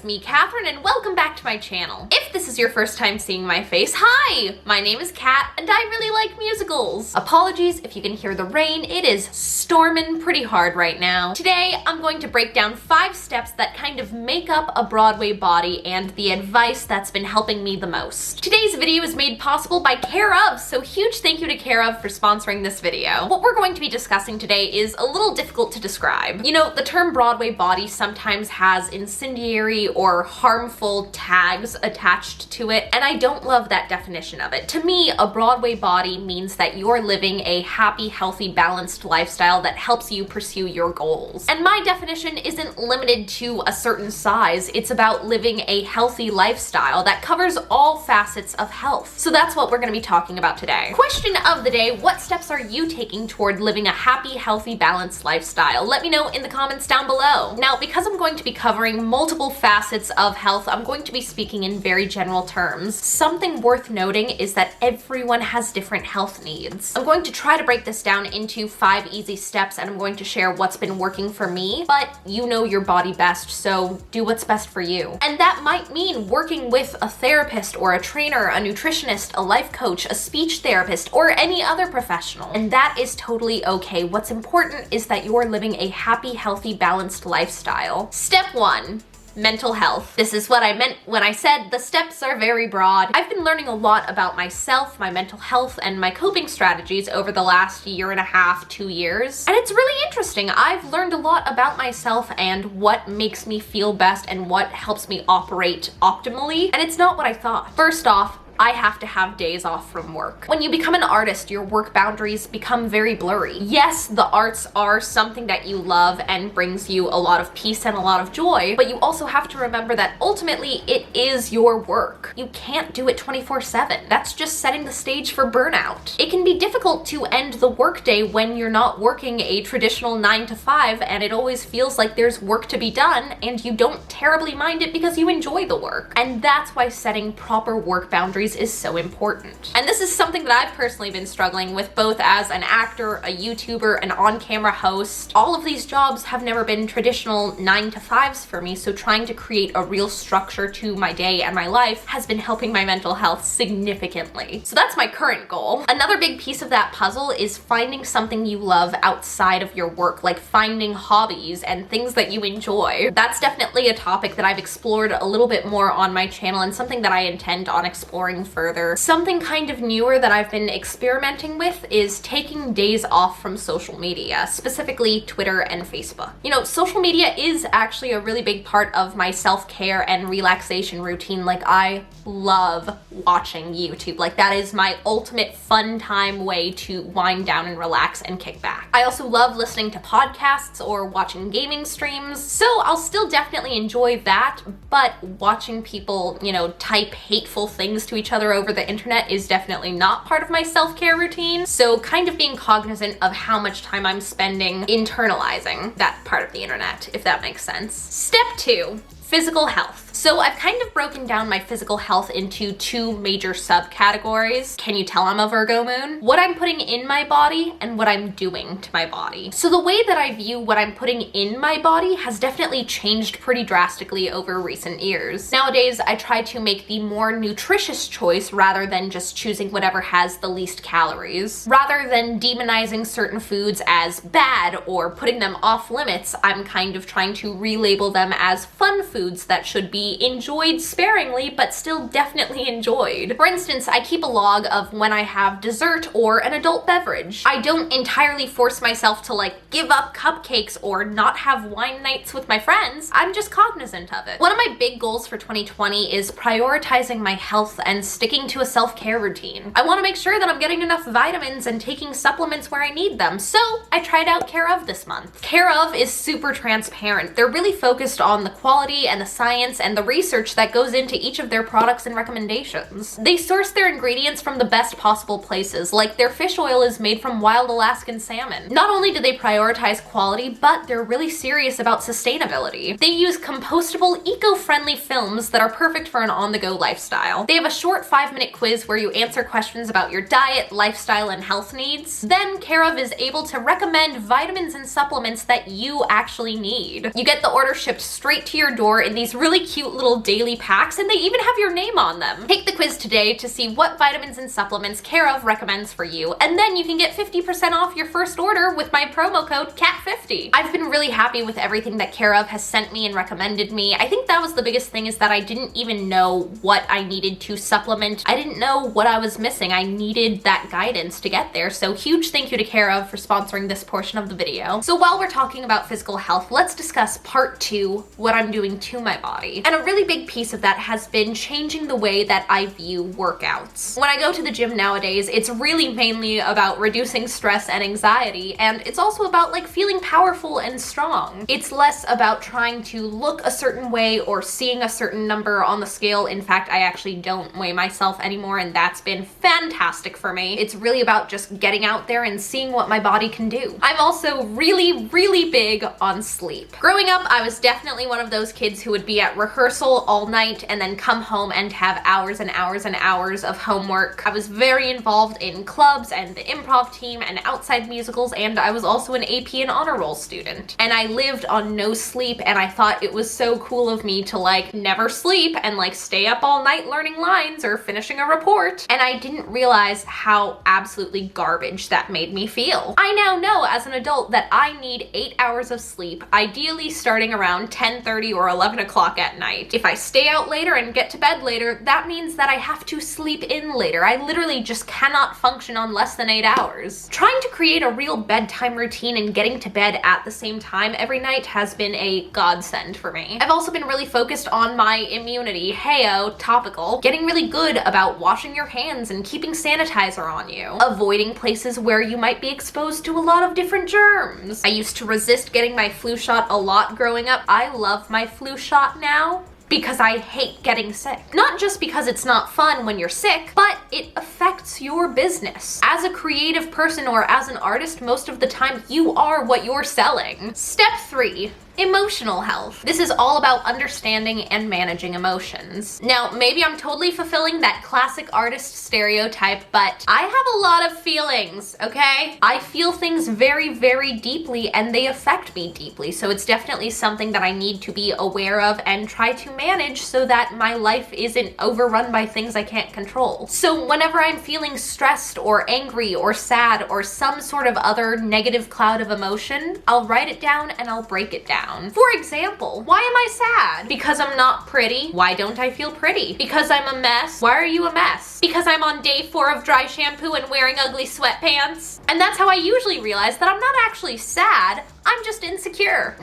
it's me, Catherine, and welcome back to my channel. If this is your first time seeing my face, hi! My name is Kat, and I really like musicals. Apologies if you can hear the rain, it is storming pretty hard right now. Today, I'm going to break down 5 steps that kind of make up a Broadway body and the advice that's been helping me the most. Today's video is made possible by Care Of, so huge thank you to Care Of for sponsoring this video. What we're going to be discussing today is a little difficult to describe. You know, the term Broadway body sometimes has incendiary or harmful tags attached to it, and I don't love that definition of it. To me, a Broadway body means that you're living a happy, healthy, balanced lifestyle that helps you pursue your goals. And my definition isn't limited to a certain size, it's about living a healthy lifestyle that covers all facets of health. So that's what we're going to be talking about today. Question of the day, what steps are you taking toward living a happy, healthy, balanced lifestyle? Let me know in the comments down below. Now, because I'm going to be covering multiple facets of health, I'm going to be speaking in very general terms. Something worth noting is that everyone has different health needs. I'm going to try to break this down into 5 easy steps, and I'm going to share what's been working for me, but you know your body best, so do what's best for you. And that might mean working with a therapist or a trainer, a nutritionist, a life coach, a speech therapist, or any other professional. And that is totally okay. What's important is that you're living a happy, healthy, balanced lifestyle. Step 1. Mental health. This is what I meant when I said the steps are very broad. I've been learning a lot about myself, my mental health, and my coping strategies over the last 1.5 to 2 years. And it's really interesting. I've learned a lot about myself and what makes me feel best and what helps me operate optimally. And it's not what I thought. First off, I have to have days off from work. When you become an artist, your work boundaries become very blurry. Yes, the arts are something that you love and brings you a lot of peace and a lot of joy, but you also have to remember that ultimately it is your work. You can't do it 24/7. That's just setting the stage for burnout. It can be difficult to end the workday when you're not working a traditional 9 to 5 and it always feels like there's work to be done and you don't terribly mind it because you enjoy the work. And that's why setting proper work boundaries is so important. And this is something that I've personally been struggling with both as an actor, a YouTuber, an on-camera host. All of these jobs have never been traditional 9 to 5s for me, so trying to create a real structure to my day and my life has been helping my mental health significantly. So that's my current goal. Another big piece of that puzzle is finding something you love outside of your work, like finding hobbies and things that you enjoy. That's definitely a topic that I've explored a little bit more on my channel and something that I intend on exploring further. Something kind of newer that I've been experimenting with is taking days off from social media, specifically Twitter and Facebook. You know, social media is actually a really big part of my self-care and relaxation routine. Like, I love watching YouTube. Like, that is my ultimate fun time way to wind down and relax and kick back. I also love listening to podcasts or watching gaming streams, so I'll still definitely enjoy that, but watching people, you know, type hateful things to each other over the internet is definitely not part of my self-care routine. So kind of being cognizant of how much time I'm spending internalizing that part of the internet, if that makes sense. Step 2. Physical health. So I've kind of broken down my physical health into 2 major subcategories. Can you tell I'm a Virgo moon? What I'm putting in my body and what I'm doing to my body. So the way that I view what I'm putting in my body has definitely changed pretty drastically over recent years. Nowadays, I try to make the more nutritious choice rather than just choosing whatever has the least calories. Rather than demonizing certain foods as bad or putting them off limits, I'm kind of trying to relabel them as fun foods that should be enjoyed sparingly, but still definitely enjoyed. For instance, I keep a log of when I have dessert or an adult beverage. I don't entirely force myself to like give up cupcakes or not have wine nights with my friends. I'm just cognizant of it. One of my big goals for 2020 is prioritizing my health and sticking to a self-care routine. I want to make sure that I'm getting enough vitamins and taking supplements where I need them, so I tried out Care Of this month. Care Of is super transparent. They're really focused on the quality and the science and the research that goes into each of their products and recommendations. They source their ingredients from the best possible places, like their fish oil is made from wild Alaskan salmon. Not only do they prioritize quality, but they're really serious about sustainability. They use compostable, eco-friendly films that are perfect for an on-the-go lifestyle. They have a short 5-minute quiz where you answer questions about your diet, lifestyle, and health needs. Then Care Of is able to recommend vitamins and supplements that you actually need. You get the order shipped straight to your door in these really cute cute little daily packs, and they even have your name on them. Take the quiz today to see what vitamins and supplements Care of recommends for you, and then you can get 50% off your first order with my promo code CAT50. I've been really happy with everything that Care of has sent me and recommended me. I think that was the biggest thing, is that I didn't even know what I needed to supplement. I didn't know what I was missing. I needed that guidance to get there. So huge thank you to Care of for sponsoring this portion of the video. So while we're talking about physical health, let's discuss part 2, what I'm doing to my body. And a really big piece of that has been changing the way that I view workouts. When I go to the gym nowadays, it's really mainly about reducing stress and anxiety, and it's also about like feeling powerful and strong. It's less about trying to look a certain way or seeing a certain number on the scale. In fact, I actually don't weigh myself anymore, and that's been fantastic for me. It's really about just getting out there and seeing what my body can do. I'm also really, really big on sleep. Growing up, I was definitely one of those kids who would be at rehearsal all night and then come home and have hours and hours and hours of homework. I was very involved in clubs and the improv team and outside musicals, and I was also an AP and honor roll student. And I lived on no sleep, and I thought it was so cool of me to like never sleep and like stay up all night learning lines or finishing a report. And I didn't realize how absolutely garbage that made me feel. I now know as an adult that I need 8 hours of sleep, ideally starting around 10:30 or 11 o'clock at night. If I stay out later and get to bed later, that means that I have to sleep in later. I literally just cannot function on less than 8 hours. Trying to create a real bedtime routine and getting to bed at the same time every night has been a godsend for me. I've also been really focused on my immunity. Heyo, topical. Getting really good about washing your hands and keeping sanitizer on you. Avoiding places where you might be exposed to a lot of different germs. I used to resist getting my flu shot a lot growing up. I love my flu shot now because I hate getting sick. Not just because it's not fun when you're sick, but it affects your business. As a creative person or as an artist, most of the time you are what you're selling. Step 3. Emotional health. This is all about understanding and managing emotions. Now, maybe I'm totally fulfilling that classic artist stereotype, but I have a lot of feelings, okay? I feel things very, very deeply, and they affect me deeply, so it's definitely something that I need to be aware of and try to manage so that my life isn't overrun by things I can't control. So whenever I'm feeling stressed or angry or sad or some sort of other negative cloud of emotion, I'll write it down and I'll break it down. For example, why am I sad? Because I'm not pretty. Why don't I feel pretty? Because I'm a mess. Why are you a mess? Because I'm on day 4 of dry shampoo and wearing ugly sweatpants. And that's how I usually realize that I'm not actually sad, I'm just insecure.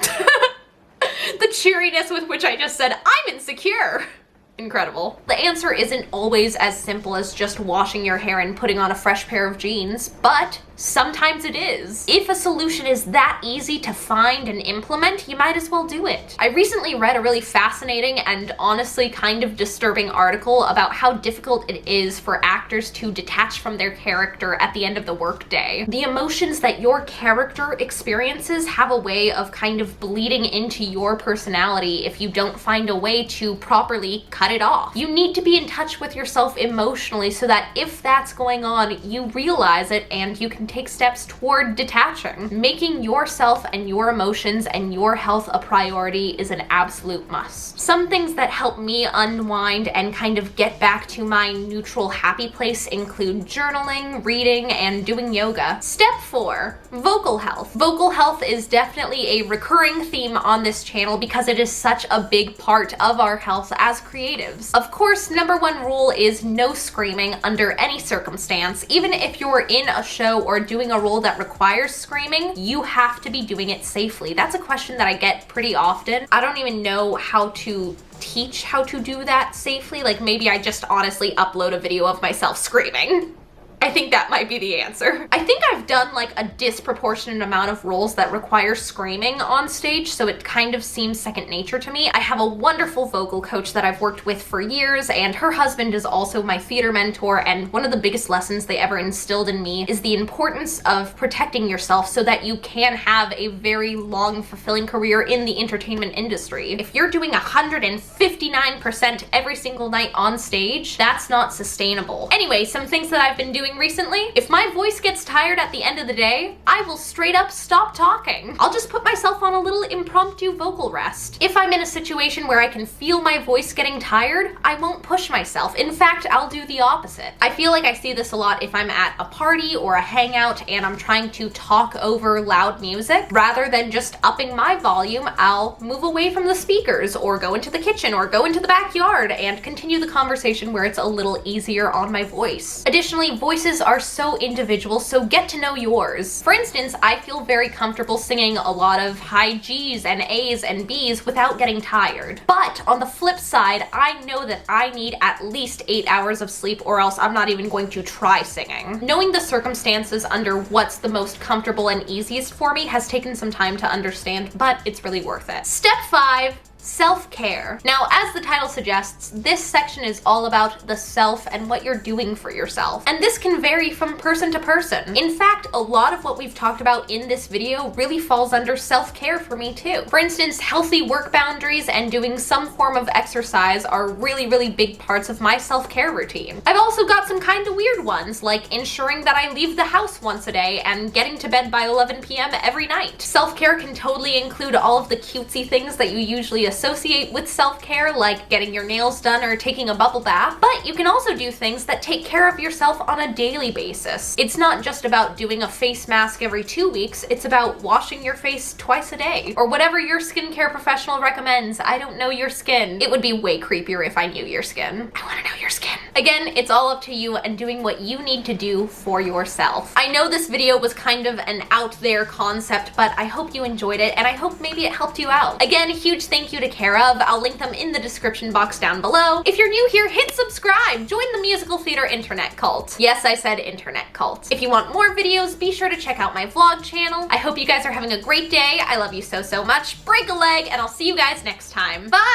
The cheeriness with which I just said, I'm insecure. Incredible. The answer isn't always as simple as just washing your hair and putting on a fresh pair of jeans, but sometimes it is. If a solution is that easy to find and implement, you might as well do it. I recently read a really fascinating and honestly kind of disturbing article about how difficult it is for actors to detach from their character at the end of the workday. The emotions that your character experiences have a way of kind of bleeding into your personality if you don't find a way to properly cut it off. You need to be in touch with yourself emotionally so that if that's going on, you realize it and you can take steps toward detaching. Making yourself and your emotions and your health a priority is an absolute must. Some things that help me unwind and kind of get back to my neutral happy place include journaling, reading, and doing yoga. Step 4, vocal health. Vocal health is definitely a recurring theme on this channel because it is such a big part of our health as creatives. Of course, number 1 rule is no screaming under any circumstance. Even if you're in a show or doing a role that requires screaming, you have to be doing it safely. That's a question that I get pretty often. I don't even know how to teach how to do that safely. Like maybe I just honestly upload a video of myself screaming. I think that might be the answer. I think I've done like a disproportionate amount of roles that require screaming on stage, so it kind of seems second nature to me. I have a wonderful vocal coach that I've worked with for years, and her husband is also my theater mentor, and one of the biggest lessons they ever instilled in me is the importance of protecting yourself so that you can have a very long, fulfilling career in the entertainment industry. If you're doing 159% every single night on stage, that's not sustainable. Anyway, some things that I've been doing doing recently. If my voice gets tired at the end of the day, I will straight up stop talking. I'll just put myself on a little impromptu vocal rest. If I'm in a situation where I can feel my voice getting tired, I won't push myself. In fact, I'll do the opposite. I feel like I see this a lot if I'm at a party or a hangout and I'm trying to talk over loud music. Rather than just upping my volume, I'll move away from the speakers or go into the kitchen or go into the backyard and continue the conversation where it's a little easier on my voice. Additionally, voices are so individual, so get to know yours. For instance, I feel very comfortable singing a lot of high G's and A's and B's without getting tired. But on the flip side, I know that I need at least 8 hours of sleep or else I'm not even going to try singing. Knowing the circumstances under what's the most comfortable and easiest for me has taken some time to understand, but it's really worth it. Step 5. Self-care. Now, as the title suggests, this section is all about the self and what you're doing for yourself. And this can vary from person to person. In fact, a lot of what we've talked about in this video really falls under self-care for me too. For instance, healthy work boundaries and doing some form of exercise are really big parts of my self-care routine. I've also got some kind of weird ones, like ensuring that I leave the house once a day and getting to bed by 11 p.m. every night. Self-care can totally include all of the cutesy things that you usually associate with self-care, like getting your nails done or taking a bubble bath, but you can also do things that take care of yourself on a daily basis. It's not just about doing a face mask every 2 weeks, it's about washing your face twice a day, or whatever your skincare professional recommends. I don't know your skin. It would be way creepier if I knew your skin. I want to know your skin. Again, it's all up to you and doing what you need to do for yourself. I know this video was kind of an out there concept, but I hope you enjoyed it and I hope maybe it helped you out. Again, huge thank you to Care of. I'll link them in the description box down below. If you're new here, hit subscribe. Join the musical theater internet cult. Yes, I said internet cult. If you want more videos, be sure to check out my vlog channel. I hope you guys are having a great day. I love you so much. Break a leg, and I'll see you guys next time. Bye!